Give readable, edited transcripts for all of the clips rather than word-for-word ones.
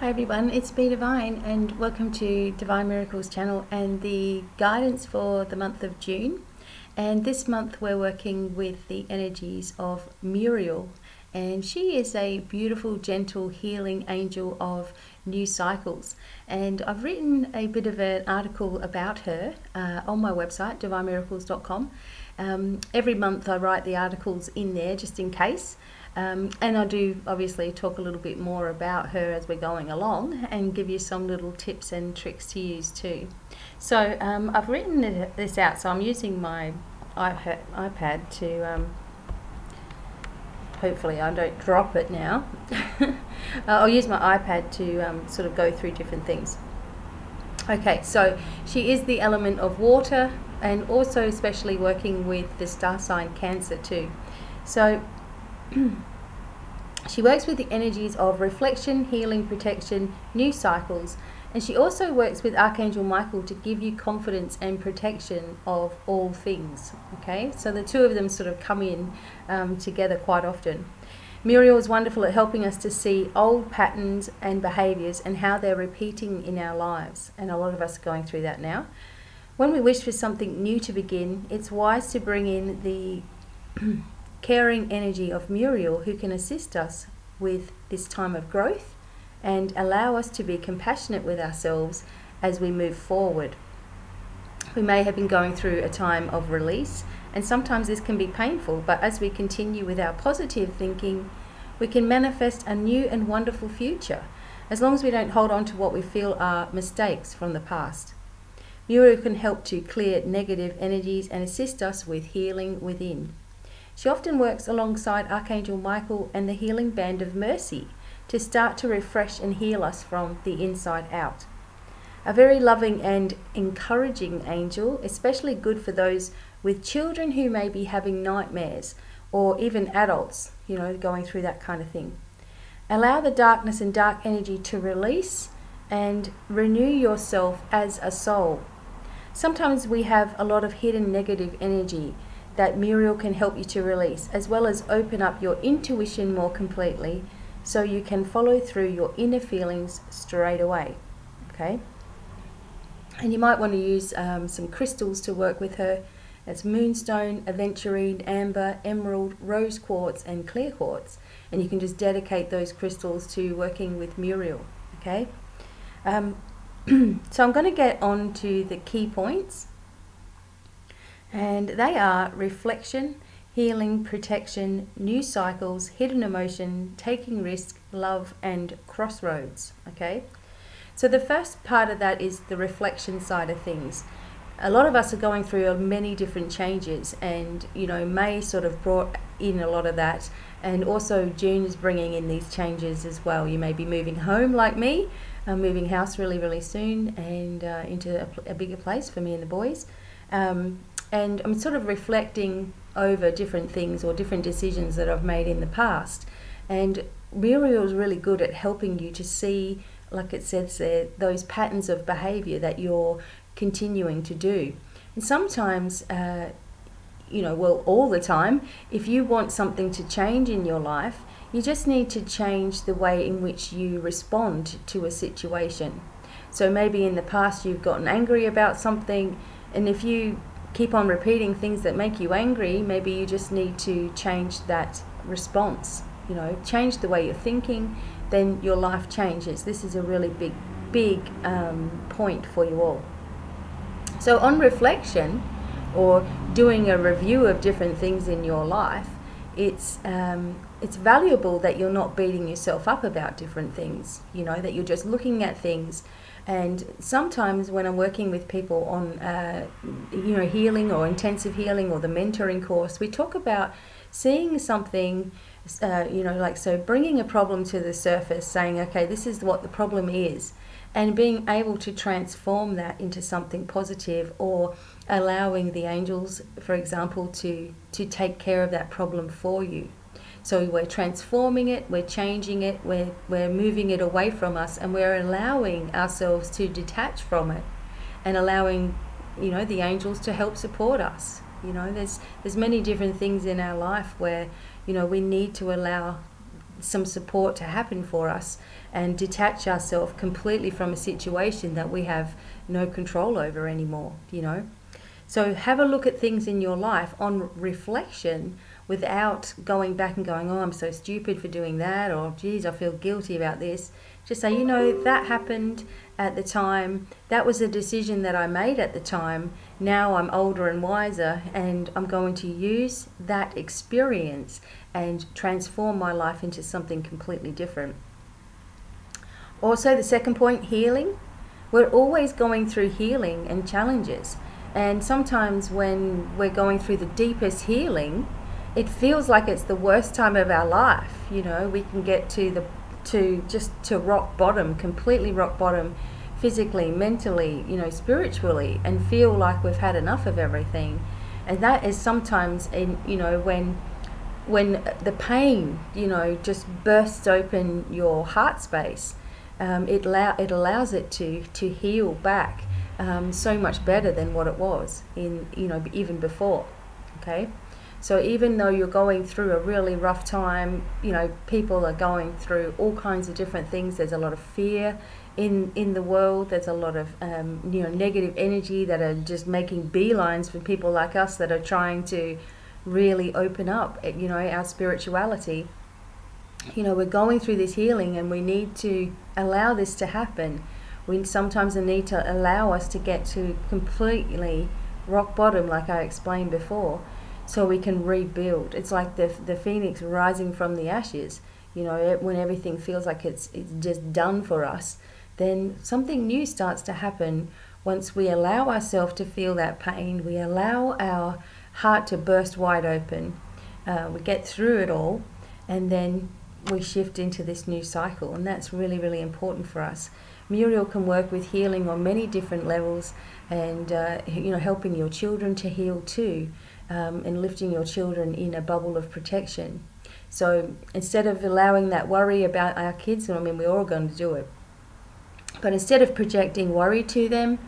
Hi everyone, it's BDevine and welcome to Divine Miracles channel and the guidance for the month of June. And this month we're working with the energies of Muriel, and she is a beautiful, gentle, healing angel of new cycles. And I've written a bit of an article about her on my website, DevineMiracles.com. Every month I write the articles in there just in case. And I do obviously talk a little bit more about her as we're going along and give you some little tips and tricks to use too. So I've written this out, so I'm using my iPad to, hopefully I don't drop it now. I'll use my iPad to sort of go through different things. Okay, so she is the element of water and also especially working with the star sign Cancer too. So she works with the energies of reflection, healing, protection, new cycles, and she also works with Archangel Michael to give you confidence and protection of all things. Okay, so the two of them sort of come in together quite often. Muriel is wonderful at helping us to see old patterns and behaviours and how they're repeating in our lives, and a lot of us are going through that now. When we wish for something new to begin, it's wise to bring in the caring energy of Muriel, who can assist us with this time of growth and allow us to be compassionate with ourselves as we move forward. We may have been going through a time of release, and sometimes this can be painful, but as we continue with our positive thinking, we can manifest a new and wonderful future, as long as we don't hold on to what we feel are mistakes from the past. Muriel can help to clear negative energies and assist us with healing within. She often works alongside Archangel Michael and the healing band of mercy to start to refresh and heal us from the inside out. A very loving and encouraging angel, especially good for those with children who may be having nightmares, or even adults, you know, going through that kind of thing. Allow the darkness and dark energy to release and renew yourself as a soul. Sometimes we have a lot of hidden negative energy that Muriel can help you to release, as well as open up your intuition more completely so you can follow through your inner feelings straight away. Okay? And you might want to use some crystals to work with her. That's moonstone, aventurine, amber, emerald, rose quartz and clear quartz. And you can just dedicate those crystals to working with Muriel. Okay? So I'm going to get on to the key points. And they are reflection, healing, protection, new cycles, hidden emotion, taking risk, love, and crossroads. Okay, so the first part of that is the reflection side of things. A lot of us are going through many different changes, and you know, May sort of brought in a lot of that, and also June is bringing in these changes as well. You may be moving home like me. I'm moving house really soon, and into a bigger place for me and the boys. And I'm sort of reflecting over different things or different decisions that I've made in the past. And Muriel is really good at helping you to see, like it says there, those patterns of behavior that you're continuing to do. And sometimes, you know, well, all the time, if you want something to change in your life, you just need to change the way in which you respond to a situation. So maybe in the past you've gotten angry about something, and if you keep on repeating things that make you angry, maybe you just need to change that response. You know, change the way you're thinking, then your life changes. This is a really big point for you all. So on reflection, or doing a review of different things in your life, it's valuable that you're not beating yourself up about different things. You know, that you're just looking at things. And sometimes when I'm working with people on, you know, healing or intensive healing or the mentoring course, we talk about seeing something, you know, like, so bringing a problem to the surface, saying, okay, this is what the problem is, and being able to transform that into something positive, or allowing the angels, for example, to take care of that problem for you. So we're transforming it, we're changing it, we're moving it away from us, and we're allowing ourselves to detach from it, and allowing, you know, the angels to help support us. You know, there's many different things in our life where, you know, we need to allow some support to happen for us and detach ourselves completely from a situation that we have no control over anymore, you know. So have a look at things in your life on reflection without going back and going, oh, I'm so stupid for doing that, or geez, I feel guilty about this. Just say, you know, that happened at the time. That was a decision that I made at the time. Now I'm older and wiser, and I'm going to use that experience and transform my life into something completely different. Also, the second point, healing. We're always going through healing and challenges. And sometimes when we're going through the deepest healing, it feels like it's the worst time of our life. You know, we can get to rock bottom, completely rock bottom, physically, mentally, you know, spiritually, and feel like we've had enough of everything. And that is sometimes, you know, when the pain, you know, just bursts open your heart space. It allows it to heal back so much better than what it was in, you know, even before. Okay, so even though you're going through a really rough time, you know, people are going through all kinds of different things. There's a lot of fear in the world. There's a lot of you know, negative energy that are just making beelines for people like us that are trying to really open up, you know, our spirituality. You know, we're going through this healing, and we need to allow this to happen. We sometimes need to allow us to get to completely rock bottom, like I explained before, so we can rebuild. It's like the phoenix rising from the ashes. You know, when everything feels like it's just done for us, then something new starts to happen once we allow ourselves to feel that pain. We allow our heart to burst wide open. We get through it all, and then we shift into this new cycle, and that's really, really important for us. Muriel can work with healing on many different levels, and you know, helping your children to heal too, and lifting your children in a bubble of protection. So instead of allowing that worry about our kids, and I mean, we're all going to do it, but instead of projecting worry to them,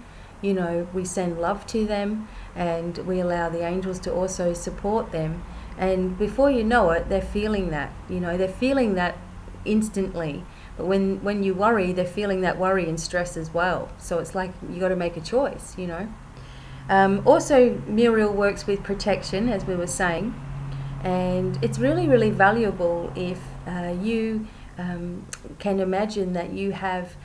you know, we send love to them, and we allow the angels to also support them. And before you know it, they're feeling that, you know, they're feeling that instantly. But when you worry, they're feeling that worry and stress as well. So it's like you got to make a choice, you know. Also, Muriel works with protection, as we were saying, and it's really, really valuable if you can imagine that you have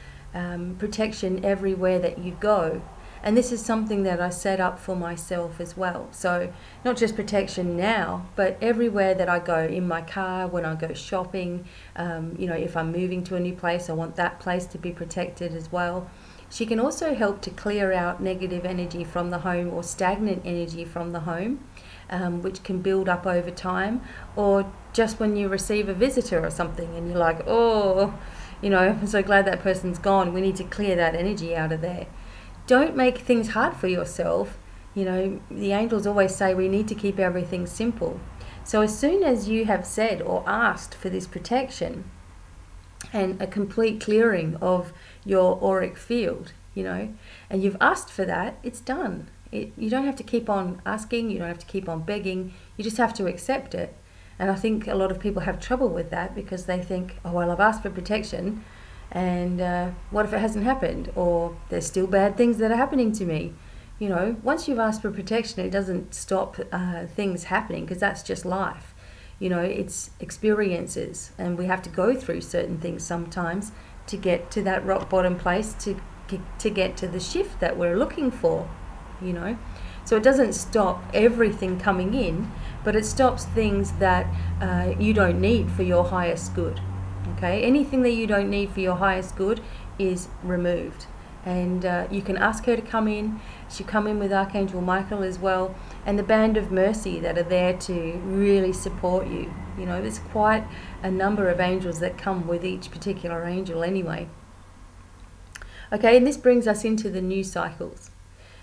protection everywhere that you go. And this is something that I set up for myself as well. So not just protection now, but everywhere that I go, in my car, when I go shopping, you know, if I'm moving to a new place, I want that place to be protected as well. She can also help to clear out negative energy from the home, or stagnant energy from the home, which can build up over time, or just when you receive a visitor or something and you're like, oh, you know, I'm so glad that person's gone. We need to clear that energy out of there. Don't make things hard for yourself. You know, the angels always say we need to keep everything simple. So as soon as you have said or asked for this protection and a complete clearing of your auric field, you know, and you've asked for that, it's done. You don't have to keep on asking, you don't have to keep on begging, you just have to accept it. And I think a lot of people have trouble with that, because they think, oh, well, I've asked for protection, and what if it hasn't happened, or there's still bad things that are happening to me. You know, once you've asked for protection, it doesn't stop things happening, because that's just life. You know, it's experiences, and we have to go through certain things sometimes to get to that rock bottom place, to get to the shift that we're looking for, you know. So it doesn't stop everything coming in, but it stops things that you don't need for your highest good. Okay, anything that you don't need for your highest good is removed. And you can ask her to come in. She'll come in with Archangel Michael as well, and the band of mercy that are there to really support you. You know, there's quite a number of angels that come with each particular angel anyway. Okay, and this brings us into the new cycles.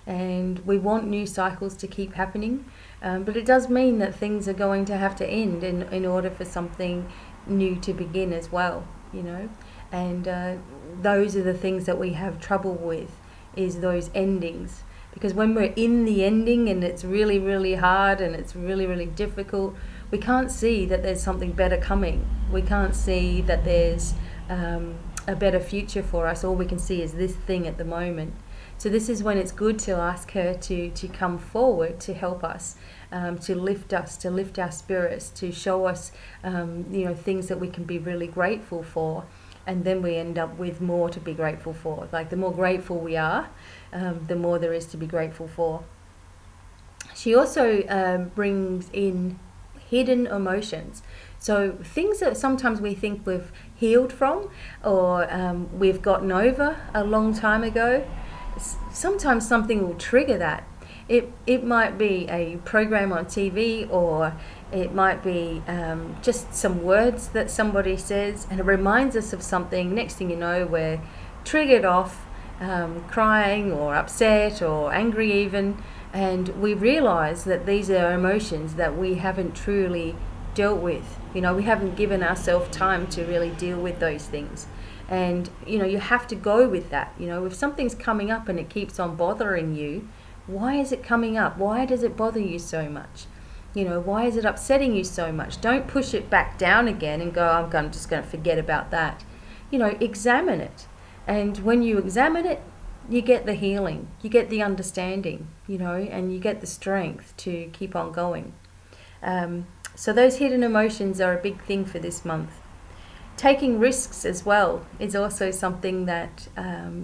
And we want new cycles to keep happening, but it does mean that things are going to have to end in order for something new to begin as well, you know. And those are the things that we have trouble with, is those endings. Because when we're in the ending and it's really, really hard and it's really, really difficult, we can't see that there's something better coming. We can't see that there's a better future for us. All we can see is this thing at the moment. So this is when it's good to ask her to come forward to help us, to lift our spirits, to show us things that we can be really grateful for. And then we end up with more to be grateful for. Like, the more grateful we are, the more there is to be grateful for. She also brings in hidden emotions. So things that sometimes we think we've healed from, or we've gotten over a long time ago, sometimes something will trigger that. It might be a program on TV, or it might be just some words that somebody says, and it reminds us of something. Next thing you know, we're triggered off, crying or upset or angry even, and we realize that these are emotions that we haven't truly dealt with. We haven't given ourselves time to really deal with those things. And you have to go with that. If something's coming up and it keeps on bothering you, why is it coming up? Why does it bother you so much? Why is it upsetting you so much? Don't push it back down again and go, I'm just going to forget about that. Examine it. And when you examine it, you get the healing, you get the understanding, and you get the strength to keep on going. So those hidden emotions are a big thing for this month. Taking risks as well is also something that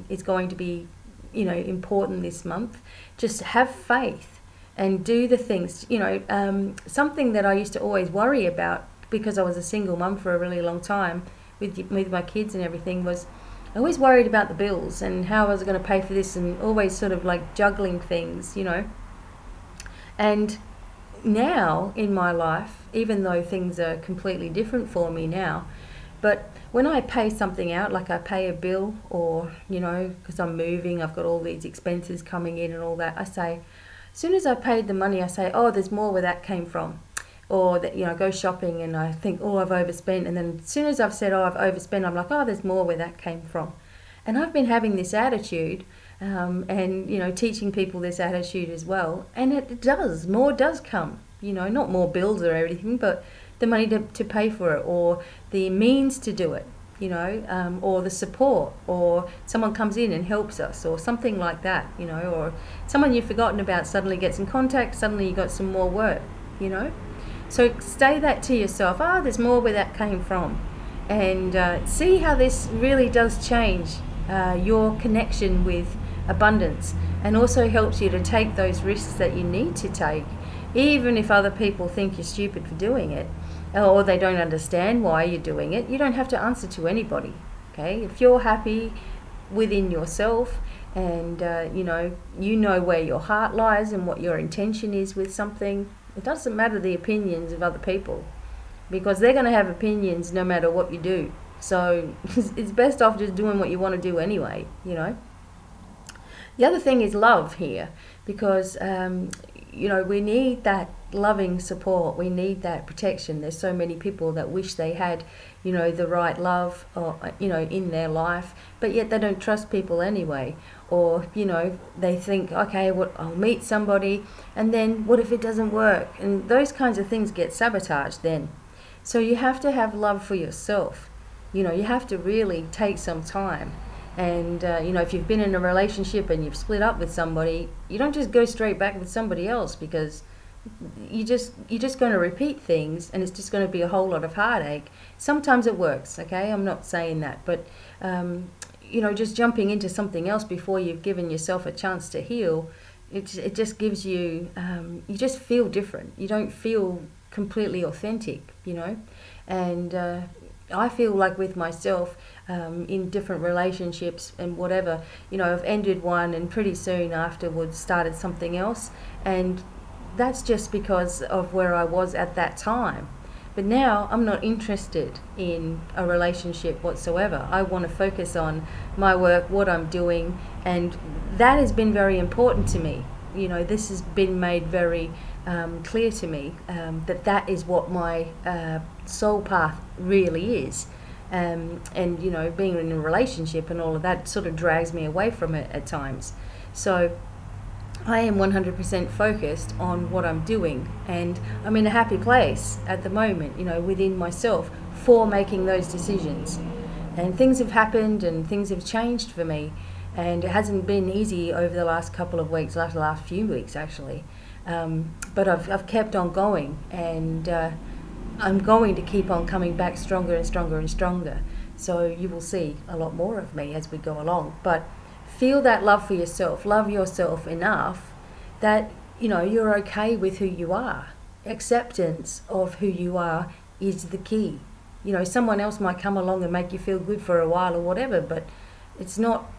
is going to be, important this month. Just have faith and do the things. Something that I used to always worry about, because I was a single mum for a really long time with my kids and everything, was I always worried about the bills and how I was going to pay for this, and always sort of like juggling things, And now in my life, even though things are completely different for me now, but when I pay something out, like I pay a bill, or, because I'm moving, I've got all these expenses coming in and all that, I say, as soon as I paid the money, I say, oh, there's more where that came from. Or that, go shopping and I think, oh, I've overspent. And then as soon as I've said, oh, I've overspent, I'm like, oh, there's more where that came from. And I've been having this attitude, and, teaching people this attitude as well. And more does come, not more bills or everything, but the money to pay for it, or the means to do it, or the support, or someone comes in and helps us, or something like that, or someone you've forgotten about suddenly gets in contact, suddenly you got some more work, So say that to yourself, there's more where that came from. And see how this really does change your connection with abundance, and also helps you to take those risks that you need to take, even if other people think you're stupid for doing it, or they don't understand why you're doing it. You don't have to answer to anybody, okay? If you're happy within yourself, and you know where your heart lies and what your intention is with something, it doesn't matter the opinions of other people, because they're going to have opinions no matter what you do. So it's best off just doing what you want to do anyway, The other thing is love here, because we need that loving support. We need that protection. There's so many people that wish they had, the right love, or, in their life, but yet they don't trust people anyway. Or, they think, okay, I'll meet somebody, and then what if it doesn't work? And those kinds of things get sabotaged then. So you have to have love for yourself. You have to really take some time. And, if you've been in a relationship and you've split up with somebody, you don't just go straight back with somebody else, because you're just going to repeat things, and it's just going to be a whole lot of heartache. Sometimes it works, okay? I'm not saying that, but, just jumping into something else before you've given yourself a chance to heal, it just gives you, you just feel different. You don't feel completely authentic, And I feel like with myself, in different relationships and whatever, I've ended one and pretty soon afterwards started something else, and that's just because of where I was at that time. But now I'm not interested in a relationship whatsoever. I want to focus on my work, what I'm doing, and that has been very important to me. This has been made very clear to me, that is what my soul path really is. And being in a relationship and all of that sort of drags me away from it at times. So I am 100% focused on what I'm doing, and I'm in a happy place at the moment, you know, within myself for making those decisions. And things have happened and things have changed for me, and it hasn't been easy over the last couple of weeks, the last few weeks actually. But I've kept on going, and I'm going to keep on coming back stronger and stronger and stronger. So you will see a lot more of me as we go along. But feel that love for yourself. Love yourself enough that, you know, you're okay with who you are. Acceptance of who you are is the key. You know, someone else might come along and make you feel good for a while or whatever, but it's not,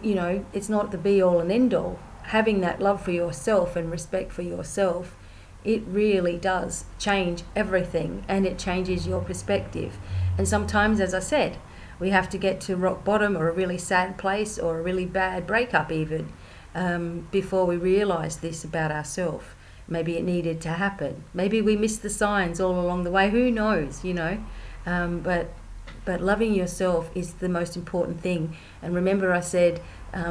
you know, it's not the be all and end all. Having that love for yourself and respect for yourself, it really does change everything, and it changes your perspective. And sometimes, as I said, we have to get to rock bottom or a really sad place or a really bad breakup even before we realise this about ourselves. Maybe it needed to happen. Maybe we missed the signs all along the way. Who knows, you know? But loving yourself is the most important thing. And remember, I said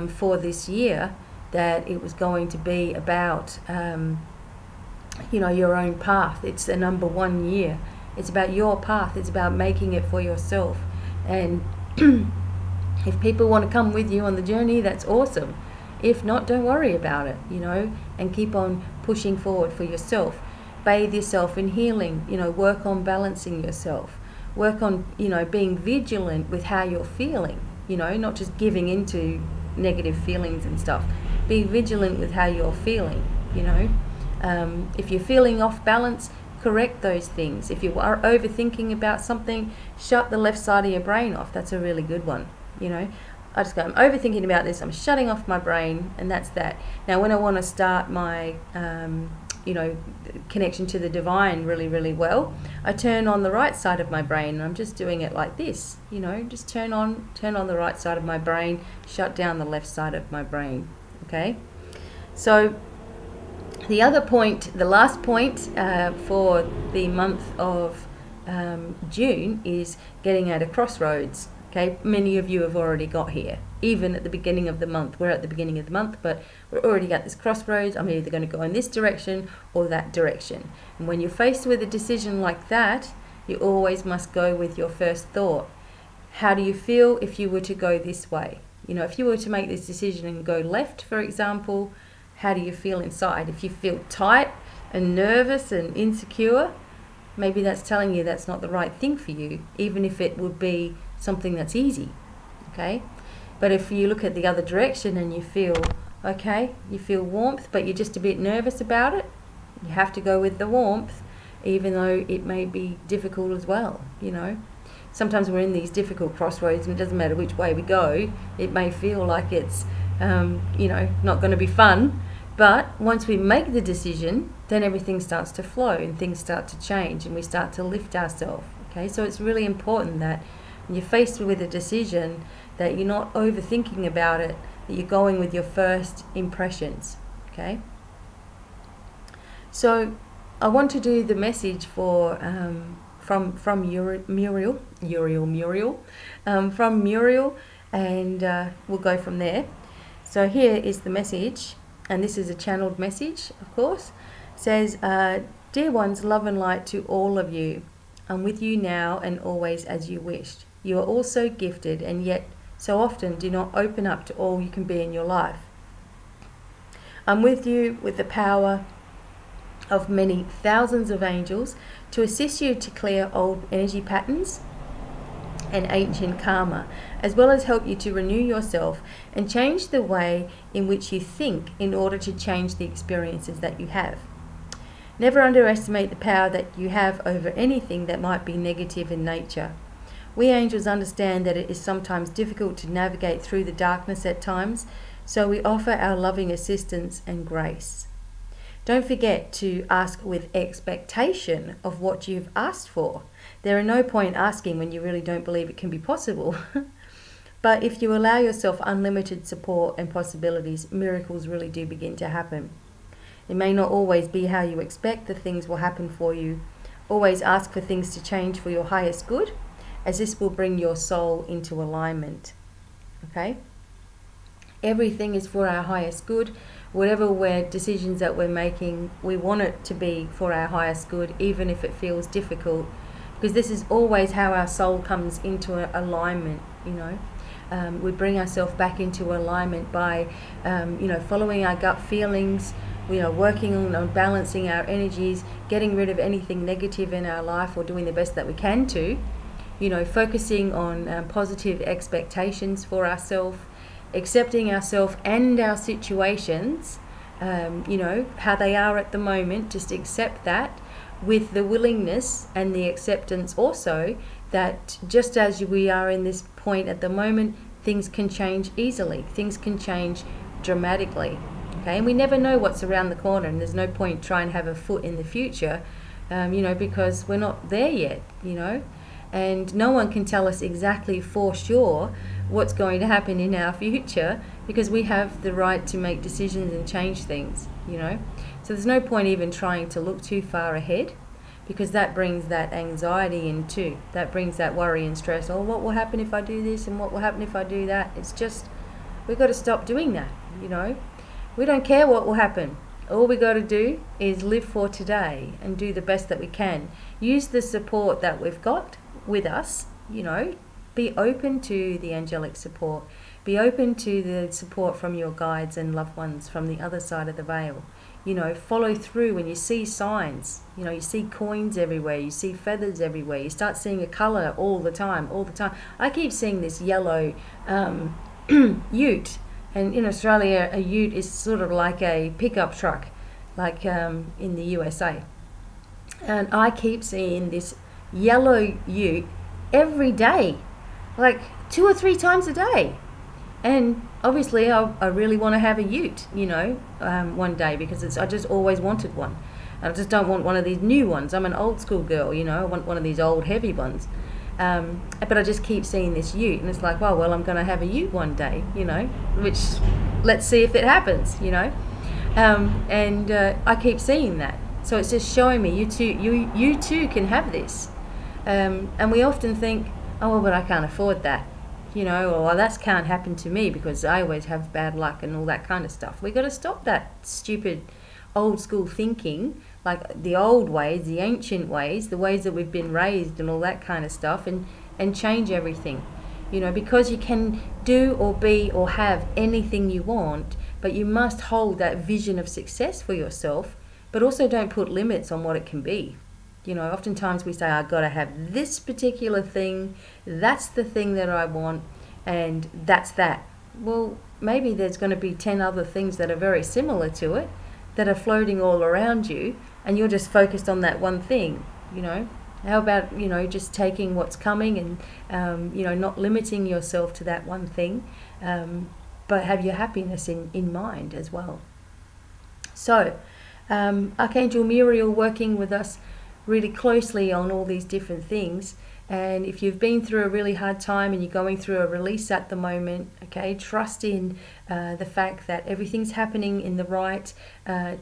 for this year that it was going to be about, you know, your own path. It's the number 1 year. It's about your path. It's about making it for yourself. And if people want to come with you on the journey, that's awesome. If not, don't worry about it, you know, and keep on pushing forward for yourself. Bathe yourself in healing, you know, work on balancing yourself. Work on, you know, being vigilant with how you're feeling, you know, not just giving into negative feelings and stuff. Be vigilant with how you're feeling, you know. If you're feeling off balance, correct those things. If you are overthinking about something, shut the left side of your brain off. That's a really good one, you know. I just go, I'm overthinking about this, I'm shutting off my brain, and that's that. Now, when I want to start my, you know, connection to the divine really, really well, I turn on the right side of my brain, and I'm just doing it like this, you know, just turn on the right side of my brain, shut down the left side of my brain, okay? So the other point, the last point for the month of June is getting at a crossroads. Okay, many of you have already got here, even at the beginning of the month. We're at the beginning of the month, but we're already at this crossroads. I'm either going to go in this direction or that direction. And when you're faced with a decision like that, you always must go with your first thought. How do you feel if you were to go this way? You know, if you were to make this decision and go left, for example, how do you feel inside? If you feel tight and nervous and insecure, maybe that's telling you that's not the right thing for you, even if it would be something that's easy, okay? But if you look at the other direction and you feel, okay, you feel warmth, but you're just a bit nervous about it, you have to go with the warmth, even though it may be difficult as well, you know? Sometimes we're in these difficult crossroads, and it doesn't matter which way we go, it may feel like it's, you know, not going to be fun, but once we make the decision, then everything starts to flow and things start to change and we start to lift ourselves, okay? So it's really important that when you're faced with a decision, that you're not overthinking about it, that you're going with your first impressions, okay? So I want to do the message for from Muriel, from Muriel, and we'll go from there. So here is the message, and this is a channeled message, of course. It says, "Dear ones, love and light to all of you. I'm with you now and always as you wished. You are all so gifted, and yet so often do not open up to all you can be in your life. I'm with you with the power of many thousands of angels to assist you to clear old energy patterns and ancient karma, as well as help you to renew yourself and change the way in which you think in order to change the experiences that you have. Never underestimate the power that you have over anything that might be negative in nature. We angels understand that it is sometimes difficult to navigate through the darkness at times, so we offer our loving assistance and grace. Don't forget to ask with expectation of what you've asked for. There are no point asking when you really don't believe it can be possible. But if you allow yourself unlimited support and possibilities, miracles really do begin to happen. It may not always be how you expect that things will happen for you. Always ask for things to change for your highest good, as this will bring your soul into alignment. Okay? Everything is for our highest good. whatever decisions that we're making, we want it to be for our highest good, even if it feels difficult, because this is always how our soul comes into alignment, you know. We bring ourselves back into alignment by, you know, following our gut feelings, you know, working on balancing our energies, getting rid of anything negative in our life, or doing the best that we can to, you know, focusing on positive expectations for ourselves, accepting ourselves and our situations, you know, how they are at the moment, just accept that, with the willingness and the acceptance also that just as we are in this point at the moment, things can change easily, things can change dramatically, okay? And we never know what's around the corner, and there's no point trying to have a foot in the future, you know, because we're not there yet, you know, and no one can tell us exactly for sure what's going to happen in our future, because we have the right to make decisions and change things, you know. So there's no point even trying to look too far ahead, because that brings that anxiety in too. That brings that worry and stress. Oh, what will happen if I do this, and what will happen if I do that? It's just, we've got to stop doing that, you know. We don't care what will happen. All we got to do is live for today and do the best that we can. Use the support that we've got with us, you know. Be open to the angelic support. Be open to the support from your guides and loved ones from the other side of the veil. You know, follow through when you see signs. You know, you see coins everywhere, you see feathers everywhere, you start seeing a colour all the time. I keep seeing this yellow ute, and in Australia a ute is sort of like a pickup truck, like in the USA. And I keep seeing this yellow ute every day, like 2 or 3 times a day. And obviously I really want to have a ute, you know, one day, because I just always wanted one. And I just don't want one of these new ones. I'm an old school girl, you know, I want one of these old heavy ones. But I just keep seeing this ute, and it's like, well, I'm going to have a ute one day, you know, which, let's see if it happens, you know. I keep seeing that. So it's just showing me you too can have this. And we often think, oh, well, but I can't afford that. You know, or well, that can't happen to me because I always have bad luck and all that kind of stuff. We got to stop that stupid old school thinking, like the old ways, the ancient ways, the ways that we've been raised and all that kind of stuff, and change everything. You know, because you can do or be or have anything you want, but you must hold that vision of success for yourself, but also don't put limits on what it can be. You know, oftentimes we say, I've got to have this particular thing, that's the thing that I want, and that's that. Well, maybe there's going to be 10 other things that are very similar to it, that are floating all around you, and you're just focused on that one thing, you know. How about, you know, just taking what's coming and, you know, not limiting yourself to that one thing, but have your happiness in mind as well. So, Archangel Muriel working with us really closely on all these different things. And if you've been through a really hard time and you're going through a release at the moment, okay, trust in the fact that everything's happening in the right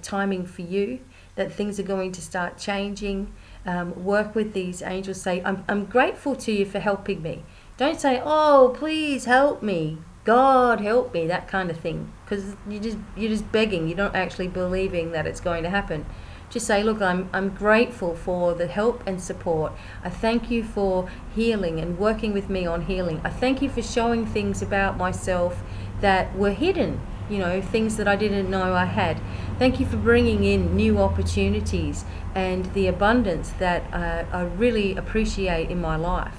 timing for you, that things are going to start changing. Work with these angels. Say, I'm grateful to you for helping me. Don't say, oh, please help me, God help me, that kind of thing, because you're just begging. You're not actually believing that it's going to happen. Just say, look, I'm grateful for the help and support. I thank you for healing and working with me on healing. I thank you for showing things about myself that were hidden, you know, things that I didn't know I had. Thank you for bringing in new opportunities and the abundance that I really appreciate in my life.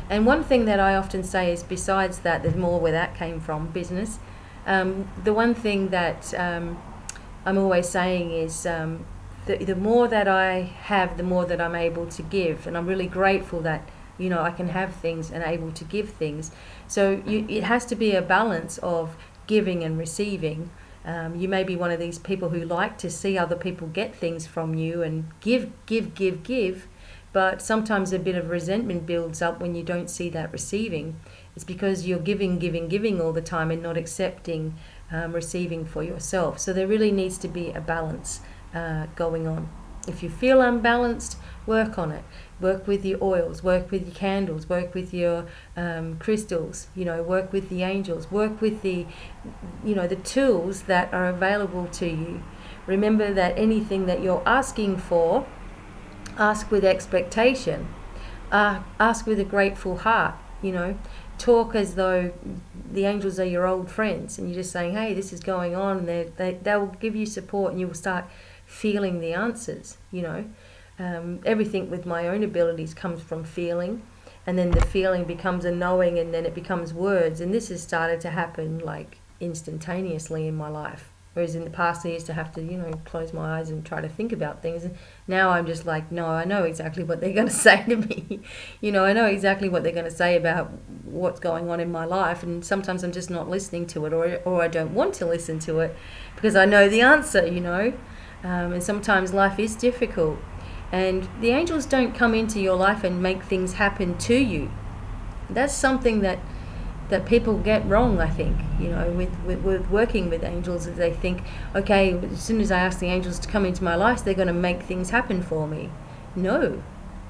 And one thing that I often say is, besides that, there's more where that came from, business. The one thing that I'm always saying is, the more that I have, the more that I'm able to give. And I'm really grateful that, you know, I can have things and able to give things. So it has to be a balance of giving and receiving. You may be one of these people who like to see other people get things from you and give, but sometimes a bit of resentment builds up when you don't see that receiving. It's because you're giving all the time and not accepting receiving for yourself. So there really needs to be a balance going on. If you feel unbalanced, work on it. Work with your oils, work with your candles, work with your crystals, work with the angels, work with the tools that are available to you. Remember that anything that you're asking for, ask with expectation, ask with a grateful heart, talk as though the angels are your old friends, and you're just saying, hey, this is going on, and they'll give you support, and you will start feeling the answers. Everything with my own abilities comes from feeling, and then the feeling becomes a knowing, and then it becomes words, and this has started to happen like instantaneously in my life. Whereas in the past I used to have to, close my eyes and try to think about things. And now I'm just like, no, I know exactly what they're going to say to me. I know exactly what they're going to say about what's going on in my life. And sometimes I'm just not listening to it, or I don't want to listen to it because I know the answer, And sometimes life is difficult. And the angels don't come into your life and make things happen to you. That's something that people get wrong, I think, with working with angels, is they think, okay, as soon as I ask the angels to come into my life, they're going to make things happen for me. No,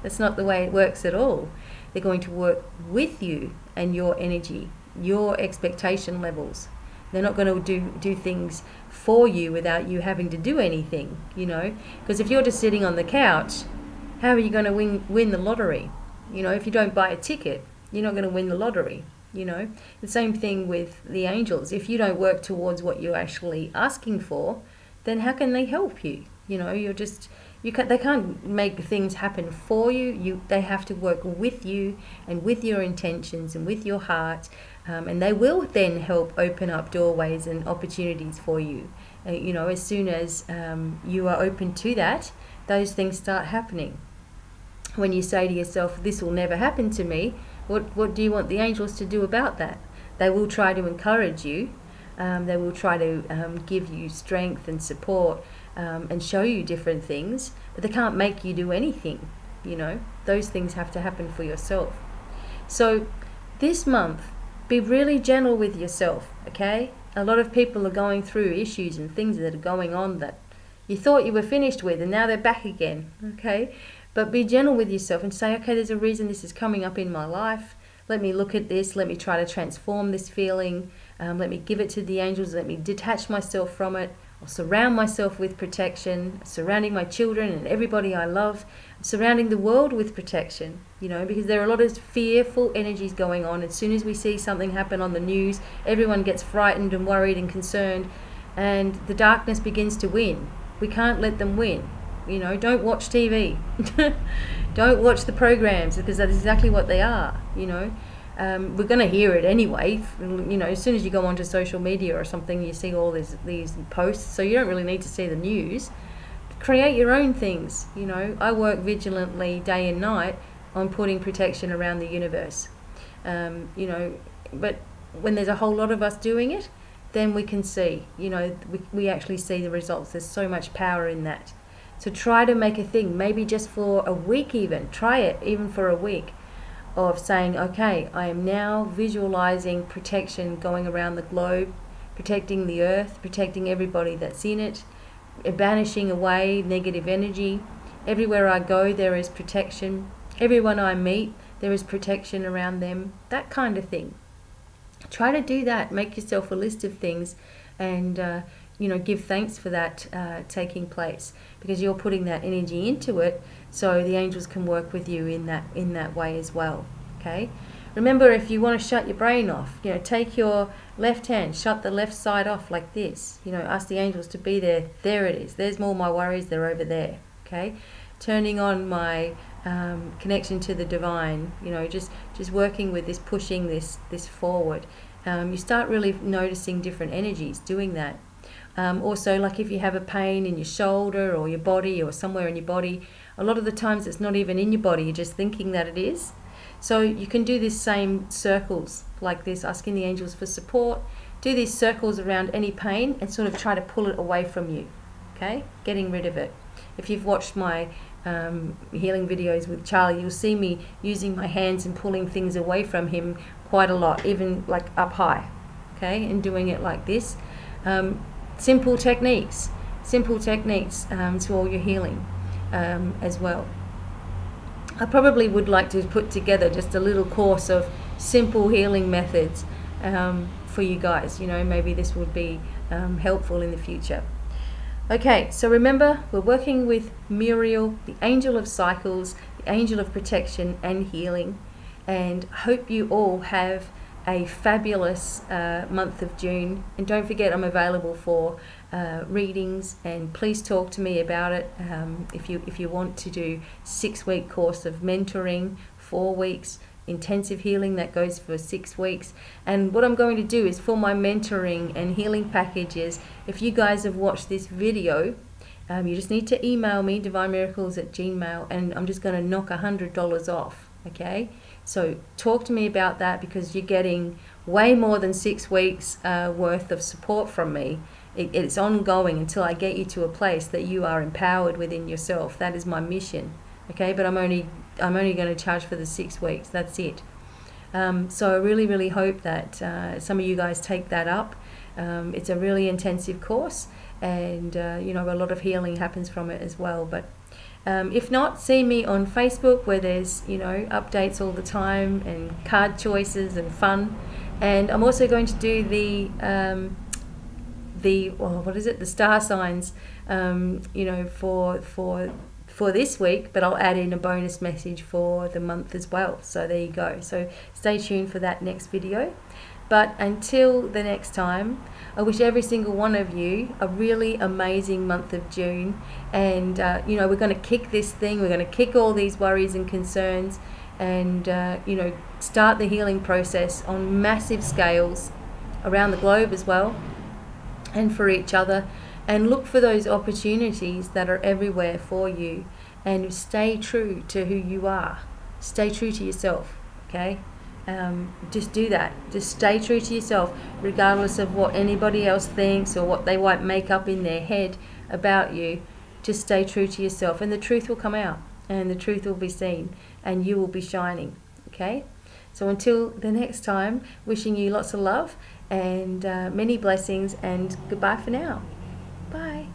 that's not the way it works at all. They're going to work with you and your energy, your expectation levels. They're not going to do things for you without you having to do anything, because if you're just sitting on the couch, how are you going to win the lottery? If you don't buy a ticket, you're not going to win the lottery. The same thing with the angels. If you don't work towards what you're actually asking for, then how can they help you? They can't make things happen for you. They have to work with you and with your intentions and with your heart, and they will then help open up doorways and opportunities for you. As soon as you are open to that, those things start happening. When you say to yourself, this will never happen to me, what do you want the angels to do about that? They will try to encourage you. They will try to give you strength and support and show you different things, but they can't make you do anything. Those things have to happen for yourself. So this month, be really gentle with yourself, okay? A lot of people are going through issues and things that are going on that you thought you were finished with, and now they're back again, okay? But be gentle with yourself and say, okay, there's a reason this is coming up in my life. Let me look at this. Let me try to transform this feeling. Let me give it to the angels. Let me detach myself from it. I'll surround myself with protection, surrounding my children and everybody I love, surrounding the world with protection, because there are a lot of fearful energies going on. As soon as we see something happen on the news, everyone gets frightened and worried and concerned, and the darkness begins to win. We can't let them win. Don't watch TV. Don't watch the programs, because that's exactly what they are. We're going to hear it anyway. As soon as you go onto social media or something, you see all these posts. So you don't really need to see the news. Create your own things. I work vigilantly day and night on putting protection around the universe. But when there's a whole lot of us doing it, then we can see. We actually see the results. There's so much power in that. So try to make a thing, maybe just for a week even. Try it even for a week, of saying, okay, I am now visualizing protection going around the globe, protecting the earth, protecting everybody that's in it, banishing away negative energy. Everywhere I go, there is protection. Everyone I meet, there is protection around them. That kind of thing. Try to do that. Make yourself a list of things, and give thanks for that taking place, because you're putting that energy into it, so the angels can work with you in that way as well. Okay. Remember, if you want to shut your brain off, take your left hand, shut the left side off like this. Ask the angels to be there. There it is. There's more my worries. They're over there. Okay. Turning on my connection to the divine. Just working with this, pushing this forward. You start really noticing different energies doing that. Also, like if you have a pain in your shoulder or your body or somewhere in your body, a lot of the times it's not even in your body, you're just thinking that it is. So you can do these same circles like this, asking the angels for support. Do these circles around any pain and sort of try to pull it away from you, okay? Getting rid of it. If you've watched my healing videos with Charlie, you'll see me using my hands and pulling things away from him quite a lot, even like up high, okay? And doing it like this. Simple techniques to all your healing. as well. I probably would like to put together just a little course of simple healing methods for you guys. You know, maybe this would be helpful in the future. Okay, so remember, we're working with Muriel, the angel of cycles, the angel of protection and healing, and hope you all have a fabulous month of June. And don't forget, I'm available for readings, and please talk to me about it. If you want to do 6-week course of mentoring, 4 weeks intensive healing that goes for 6 weeks. And what I'm going to do is, for my mentoring and healing packages, if you guys have watched this video, you just need to email me, DevineMiracles@gmail, and I'm just going to knock $100 off. Okay, so talk to me about that, because you're getting way more than 6 weeks worth of support from me. It's ongoing until I get you to a place that you are empowered within yourself. That is my mission. Okay, but I'm only going to charge for the 6 weeks. That's it. So I really hope that some of you guys take that up. It's a really intensive course, and you know, a lot of healing happens from it as well. But if not, see me on Facebook, where there's, you know, updates all the time and card choices and fun. And I'm also going to do the what is it? The star signs, you know, for this week, but I'll add in a bonus message for the month as well. So there you go. So stay tuned for that next video. But until the next time, I wish every single one of you a really amazing month of June. And you know, we're going to kick this thing. We're going to kick all these worries and concerns, and you know, start the healing process on massive scales around the globe as well, and for each other. And look for those opportunities that are everywhere for you, and stay true to who you are. Stay true to yourself, okay? Just do that. Just stay true to yourself, regardless of what anybody else thinks or what they might make up in their head about you. Just stay true to yourself, and the truth will come out, and the truth will be seen, and you will be shining, okay? So until the next time, wishing you lots of love and many blessings, and goodbye for now. Bye.